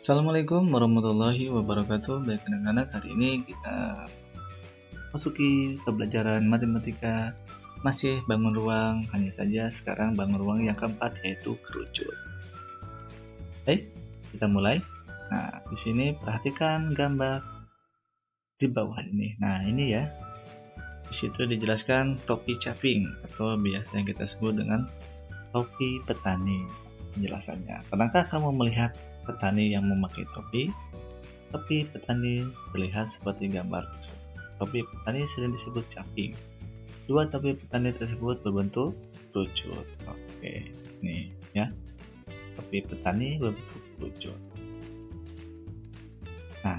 Assalamualaikum warahmatullahi wabarakatuh. Baik anak-anak, hari ini kita masuki pembelajaran matematika masih bangun ruang, hanya saja sekarang bangun ruang yang keempat yaitu kerucut. Baik, kita mulai. Nah, di sini perhatikan gambar di bawah ini. Nah, ini ya. Di situ dijelaskan topi caping atau biasanya kita sebut dengan topi petani. Penjelasannya. Pernahkah kamu melihat petani yang memakai topi? Topi petani terlihat seperti gambar tersebut. Topi petani sering disebut caping. Dua topi petani tersebut berbentuk kerucut. Oke, nih ya. Topi petani berbentuk kerucut. Nah,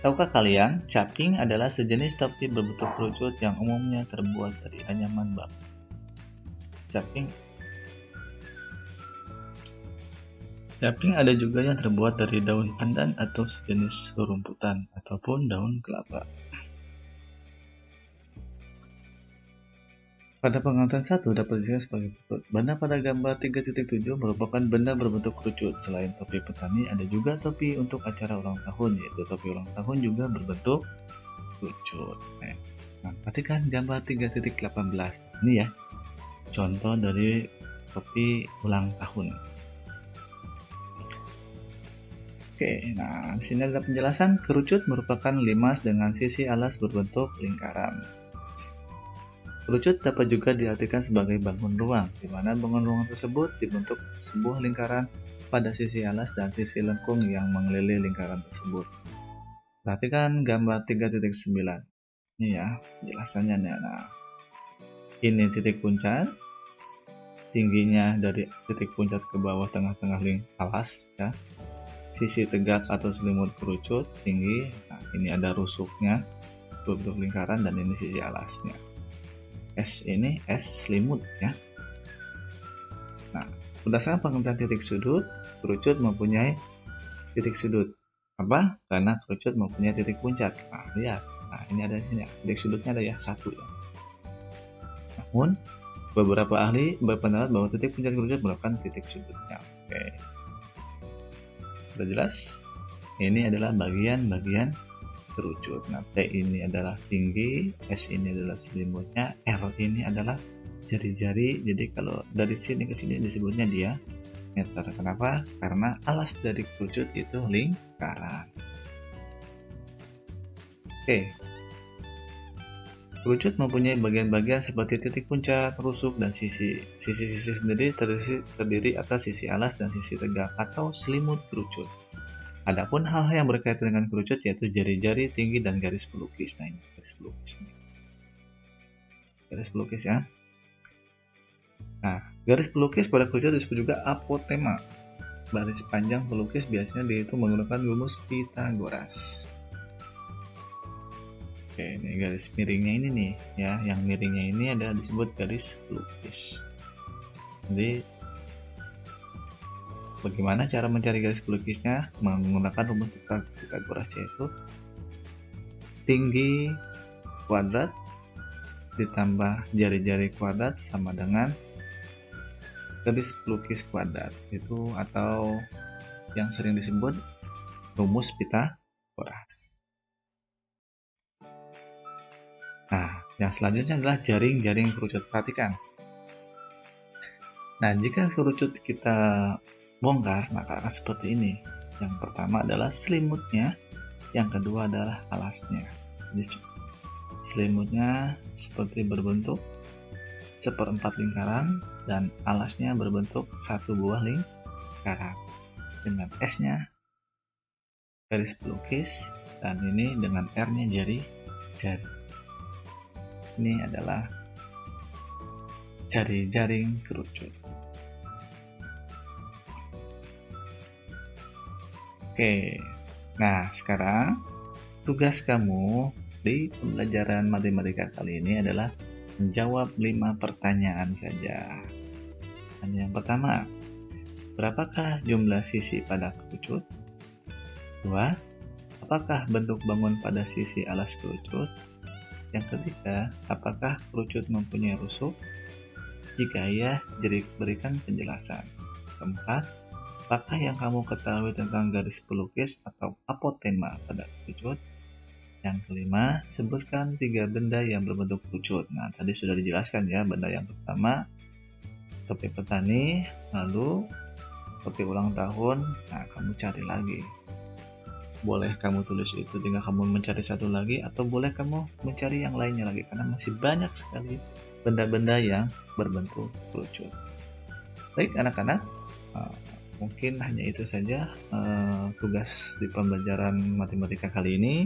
tahukah kalian, caping adalah sejenis topi berbentuk kerucut yang umumnya terbuat dari anyaman bambu. Caping ada juga yang terbuat dari daun pandan atau sejenis rumputan ataupun daun kelapa. Pada pengertian 1 dapat disebut sebagai berikut. Benda pada gambar 3.7 merupakan benda berbentuk kerucut. Selain topi petani, ada juga topi untuk acara ulang tahun, yaitu topi ulang tahun juga berbentuk kerucut. Nah, perhatikan gambar 3.18. Ini ya, contoh dari topi ulang tahun. Oke, nah di sini ada penjelasan. Kerucut merupakan limas dengan sisi alas berbentuk lingkaran. Kerucut dapat juga diartikan sebagai bangun ruang, di mana bangun ruang tersebut dibentuk sebuah lingkaran pada sisi alas dan sisi lengkung yang mengelilingi lingkaran tersebut. Perhatikan gambar 3.9. Ini ya, penjelasannya. Nah, ini titik puncak. Tingginya dari titik puncak ke bawah tengah-tengah alas ya. Sisi tegak atau selimut kerucut tinggi. Nah, ini ada rusuknya berbentuk lingkaran dan ini sisi alasnya. S ini S selimut ya. Nah, berdasarkan pengertian titik sudut, kerucut mempunyai titik sudut. Apa? Karena kerucut mempunyai titik puncak. Nah, lihat. Nah, ini ada di sini. Titik sudutnya ada ya, 1 ya. Namun, beberapa ahli berpendapat bahwa titik puncak kerucut merupakan titik sudutnya. Oke. Sudah jelas? Ini adalah bagian-bagian kerucut. Nah, T ini adalah tinggi, S ini adalah selimutnya, R ini adalah jari-jari. Jadi kalau dari sini ke sini disebutnya diameter. Kenapa? Karena alas dari kerucut itu lingkaran. Oke. Kerucut mempunyai bagian-bagian seperti titik puncak, rusuk, dan sisi. Sisi-sisi sendiri terdiri atas sisi alas dan sisi tegak atau selimut kerucut. Adapun hal-hal yang berkaitan dengan kerucut yaitu jari-jari, tinggi, dan garis pelukis. Nah, ini garis pelukis nih. Garis pelukis ya. Nah, garis pelukis pada kerucut disebut juga apotema. Baris panjang pelukis biasanya dihitung menggunakan rumus Pythagoras. Oke, ini garis miringnya ini nih ya, yang miringnya ini adalah disebut garis pelukis. Jadi bagaimana cara mencari garis pelukisnya? Menggunakan rumus Pythagoras, yaitu tinggi kuadrat ditambah jari-jari kuadrat sama dengan garis pelukis kuadrat. Itu atau yang sering disebut rumus Pythagoras. Nah, yang selanjutnya adalah jaring-jaring kerucut. Perhatikan. Nah, jika kerucut kita bongkar, maka akan seperti ini. Yang pertama adalah selimutnya, yang kedua adalah alasnya. Jadi, selimutnya seperti berbentuk seperempat lingkaran dan alasnya berbentuk satu buah lingkaran. Dengan S-nya garis pelukis dan ini dengan R-nya jari-jari. Ini adalah jari-jaring kerucut. Oke, nah sekarang tugas kamu di pembelajaran matematika kali ini adalah menjawab 5 pertanyaan saja. Yang pertama, berapakah jumlah sisi pada kerucut? 2. Apakah bentuk bangun pada sisi alas kerucut? Yang ketiga, apakah kerucut mempunyai rusuk? Jika iya, berikan penjelasan. Keempat, Apakah yang kamu ketahui tentang garis pelukis atau apotema pada kerucut? Yang kelima, sebutkan 3 benda yang berbentuk kerucut. Nah, tadi sudah dijelaskan ya, benda yang pertama topi petani, lalu topi ulang tahun. Nah, kamu cari lagi. Boleh kamu tulis itu, tinggal kamu mencari satu lagi, atau boleh kamu mencari yang lainnya lagi, karena masih banyak sekali benda-benda yang berbentuk kerucut. Baik anak-anak, mungkin hanya itu saja tugas di pembelajaran matematika kali ini.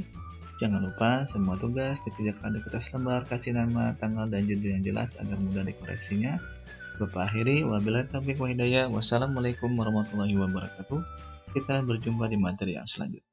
Jangan lupa semua tugas dikerjakan di kertas lembar, kasih nama, tanggal, dan judul yang jelas agar mudah dikoreksinya. Bapak akhiri, wabillahi taufiq wal hidayah. Wassalamualaikum warahmatullahi wabarakatuh. Kita berjumpa di materi yang selanjutnya.